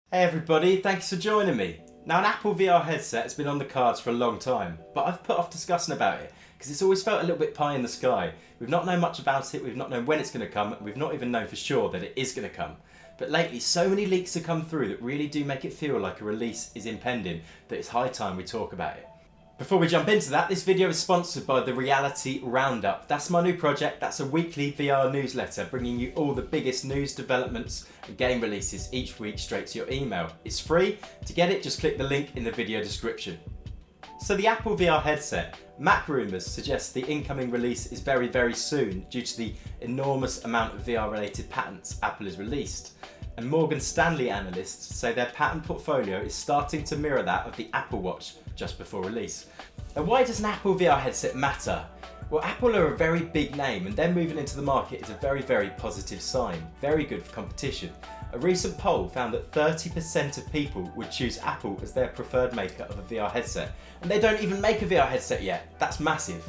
Hey everybody, thanks for joining me. Now, an Apple VR headset has been on the cards for a long time, but I've put off discussing about it because it's always felt a little bit pie in the sky. We've not known much about it, we've not known when it's going to come, and we've not even known for sure that it is going to come. But lately, so many leaks have come through that really do make it feel like a release is impending, that it's high time we talk about it. Before we jump into that, this video is sponsored by the Reality Roundup. That's my new project. That's a weekly VR newsletter bringing you all the biggest news, developments and game releases each week straight to your email. It's free. To get it, just click the link in the video description. So the Apple VR headset, Mac rumours suggest the incoming release is very, very soon due to the enormous amount of VR related patents Apple has released. And Morgan Stanley analysts say their patent portfolio is starting to mirror that of the Apple Watch just before release. Now, why does an Apple VR headset matter? Well, Apple are a very big name and them moving into the market is a very, very positive sign. Very good for competition. A recent poll found that 30% of people would choose Apple as their preferred maker of a VR headset. And they don't even make a VR headset yet. That's massive.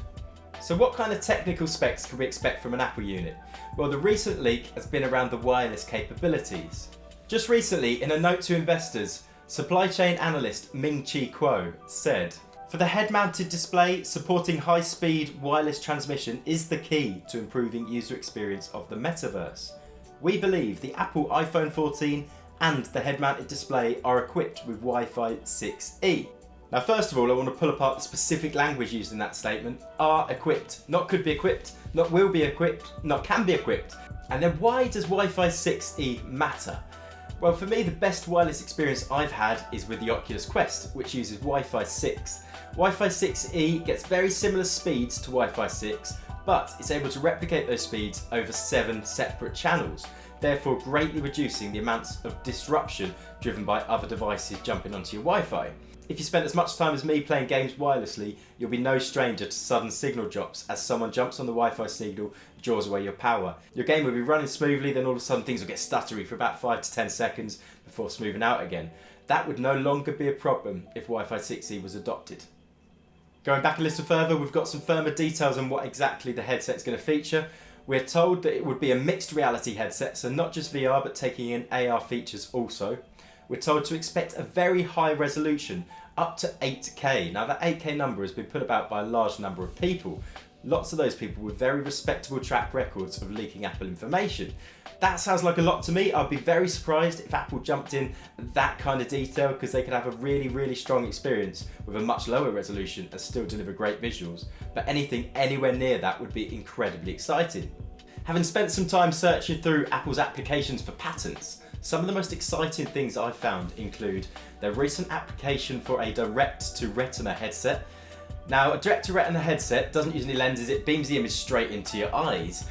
So what kind of technical specs can we expect from an Apple unit? Well, the recent leak has been around the wireless capabilities. Just recently, in a note to investors, supply chain analyst Ming-Chi Kuo said, "For the head-mounted display, supporting high-speed wireless transmission is the key to improving user experience of the metaverse. We believe the Apple iPhone 14 and the head-mounted display are equipped with Wi-Fi 6E. Now, first of all, I want to pull apart the specific language used in that statement. Are equipped, not could be equipped, not will be equipped, not can be equipped. And then why does Wi-Fi 6E matter? Well, for me, the best wireless experience I've had is with the Oculus Quest, which uses Wi-Fi 6. Wi-Fi 6E gets very similar speeds to Wi-Fi 6, but it's able to replicate those speeds over 7 separate channels, therefore greatly reducing the amounts of disruption driven by other devices jumping onto your Wi-Fi. If you spent as much time as me playing games wirelessly, you'll be no stranger to sudden signal drops as someone jumps on the Wi-Fi signal, draws away your power. Your game will be running smoothly, then all of a sudden things will get stuttery for about 5 to 10 seconds before smoothing out again. That would no longer be a problem if Wi-Fi 6E was adopted. Going back a little further, we've got some firmer details on what exactly the headset is going to feature. We're told that it would be a mixed reality headset, so not just VR but taking in AR features also. We're told to expect a very high resolution, up to 8K. Now that 8K number has been put about by a large number of people. Lots of those people with very respectable track records of leaking Apple information. That sounds like a lot to me. I'd be very surprised if Apple jumped in that kind of detail because they could have a really, really strong experience with a much lower resolution and still deliver great visuals. But anything anywhere near that would be incredibly exciting. Having spent some time searching through Apple's applications for patents, some of the most exciting things I've found include their recent application for a direct-to-retina headset. Now, a direct-to-retina headset doesn't use any lenses, it beams the image straight into your eyes.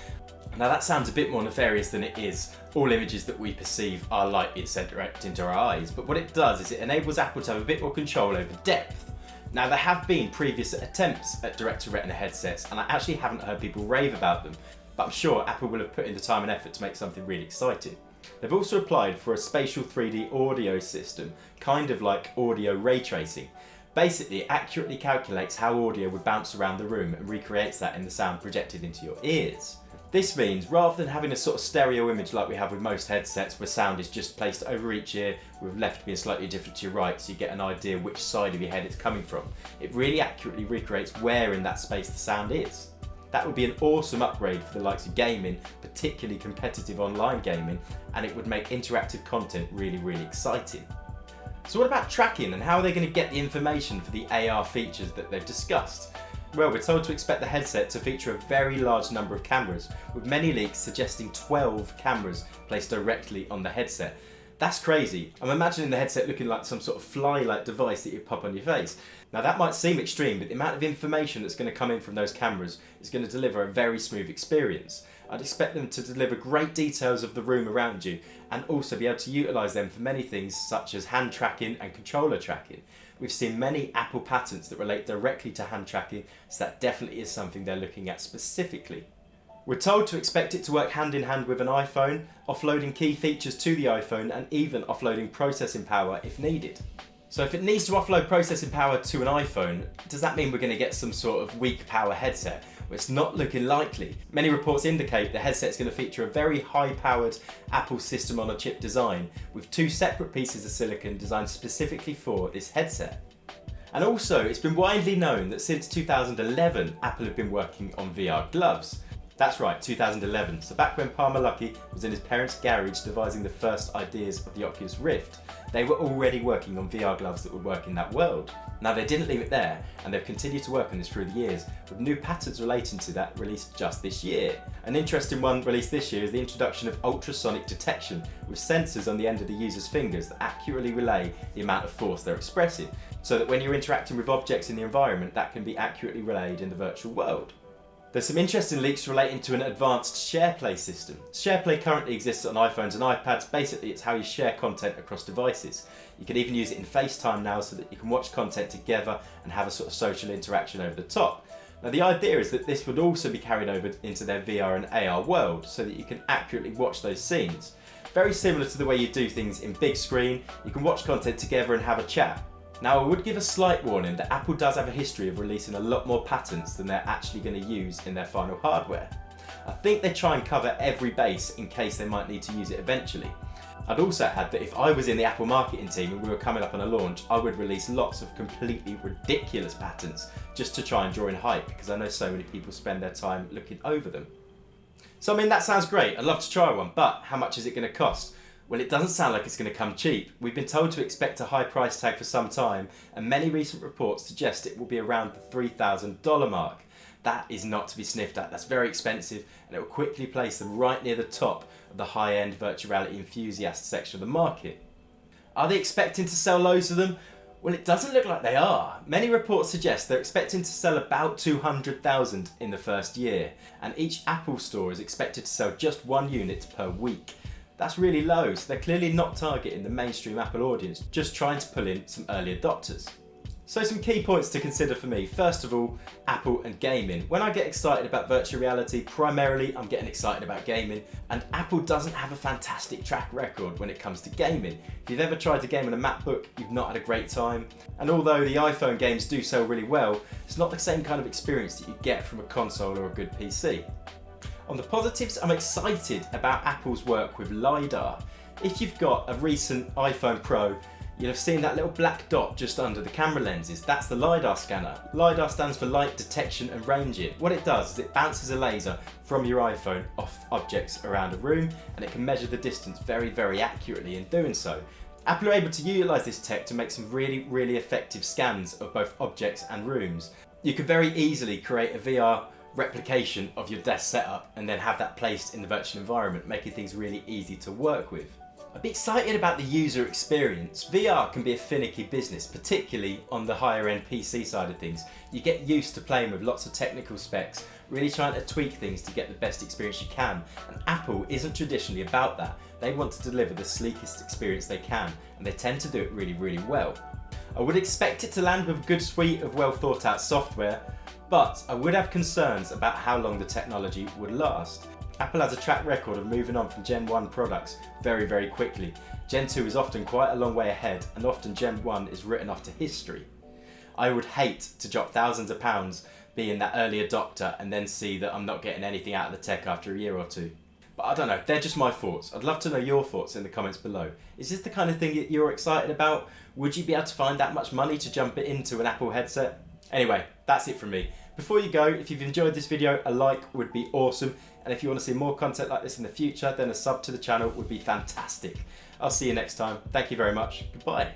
Now that sounds a bit more nefarious than it is. All images that we perceive are light being sent direct into our eyes, but what it does is it enables Apple to have a bit more control over depth. Now, there have been previous attempts at direct-to-retina headsets, and I actually haven't heard people rave about them, but I'm sure Apple will have put in the time and effort to make something really exciting. They've also applied for a spatial 3D audio system, kind of like audio ray tracing. Basically, it accurately calculates how audio would bounce around the room and recreates that in the sound projected into your ears. This means rather than having a sort of stereo image like we have with most headsets where sound is just placed over each ear with left being slightly different to your right so you get an idea which side of your head it's coming from, it really accurately recreates where in that space the sound is. That would be an awesome upgrade for the likes of gaming, particularly competitive online gaming, and it would make interactive content really, really exciting. So what about tracking and how are they going to get the information for the AR features that they've discussed? Well, we're told to expect the headset to feature a very large number of cameras, with many leaks suggesting 12 cameras placed directly on the headset. That's crazy. I'm imagining the headset looking like some sort of fly-like device that you pop on your face. Now that might seem extreme, but the amount of information that's going to come in from those cameras is going to deliver a very smooth experience. I'd expect them to deliver great details of the room around you and also be able to utilise them for many things such as hand tracking and controller tracking. We've seen many Apple patents that relate directly to hand tracking, so that definitely is something they're looking at specifically. We're told to expect it to work hand in hand with an iPhone, offloading key features to the iPhone and even offloading processing power if needed. So if it needs to offload processing power to an iPhone, does that mean we're going to get some sort of weak power headset? well, it's not looking likely. Many reports indicate the headset is going to feature a very high-powered Apple system-on-a-chip design with 2 separate pieces of silicon designed specifically for this headset. And also, it's been widely known that since 2011, Apple have been working on VR gloves. That's right, 2011. So back when Palmer Luckey was in his parents' garage devising the first ideas of the Oculus Rift, they were already working on VR gloves that would work in that world. Now they didn't leave it there, and they've continued to work on this through the years, with new patents relating to that released just this year. An interesting one released this year is the introduction of ultrasonic detection, with sensors on the end of the user's fingers that accurately relay the amount of force they're expressing, so that when you're interacting with objects in the environment, that can be accurately relayed in the virtual world. There's some interesting leaks relating to an advanced SharePlay system. SharePlay currently exists on iPhones and iPads. Basically, it's how you share content across devices. You can even use it in FaceTime now so that you can watch content together and have a sort of social interaction over the top. Now the idea is that this would also be carried over into their VR and AR world so that you can accurately watch those scenes. Very similar to the way you do things in big screen, you can watch content together and have a chat. Now I would give a slight warning that Apple does have a history of releasing a lot more patents than they're actually going to use in their final hardware. I think they try and cover every base in case they might need to use it eventually. I'd also add that if I was in the Apple marketing team and we were coming up on a launch, I would release lots of completely ridiculous patents just to try and draw in hype, because I know so many people spend their time looking over them. So I mean, that sounds great, I'd love to try one, but how much is it going to cost? Well, it doesn't sound like it's going to come cheap. We've been told to expect a high price tag for some time, and many recent reports suggest it will be around the $3,000 mark. That is not to be sniffed at. That's very expensive, and it will quickly place them right near the top of the high-end virtual reality enthusiast section of the market. Are they expecting to sell loads of them? Well, it doesn't look like they are. Many reports suggest they're expecting to sell about 200,000 in the first year, and each Apple store is expected to sell just 1 unit per week. That's really low, so they're clearly not targeting the mainstream Apple audience, just trying to pull in some early adopters. So some key points to consider for me. First of all, Apple and gaming. When I get excited about virtual reality, primarily I'm getting excited about gaming, and Apple doesn't have a fantastic track record when it comes to gaming. If you've ever tried to game on a MacBook, you've not had a great time. And although the iPhone games do sell really well, it's not the same kind of experience that you get from a console or a good PC. On the positives, I'm excited about Apple's work with LiDAR. If you've got a recent iPhone Pro, you'll have seen that little black dot just under the camera lenses. That's the LiDAR scanner. LiDAR stands for light detection and ranging. What it does is it bounces a laser from your iPhone off objects around a room, and it can measure the distance very, very accurately in doing so. Apple are able to utilise this tech to make some really, really effective scans of both objects and rooms. You could very easily create a VR replication of your desk setup and then have that placed in the virtual environment, making things really easy to work with. I'd be excited about the user experience. VR can be a finicky business, particularly on the higher end PC side of things. You get used to playing with lots of technical specs, really trying to tweak things to get the best experience you can, and Apple isn't traditionally about that. They want to deliver the sleekest experience they can, and they tend to do it really, really well. I would expect it to land with a good suite of well thought out software, but I would have concerns about how long the technology would last. Apple has a track record of moving on from Gen 1 products very, very quickly. Gen 2 is often quite a long way ahead, and often Gen 1 is written off to history. I would hate to drop thousands of pounds being that early adopter and then see that I'm not getting anything out of the tech after a year or two. But I don't know, they're just my thoughts. I'd love to know your thoughts in the comments below. Is this the kind of thing that you're excited about? Would you be able to find that much money to jump it into an Apple headset? Anyway, that's it from me. Before you go, if you've enjoyed this video, a like would be awesome. And if you want to see more content like this in the future, then a sub to the channel would be fantastic. I'll see you next time. Thank you very much. Goodbye.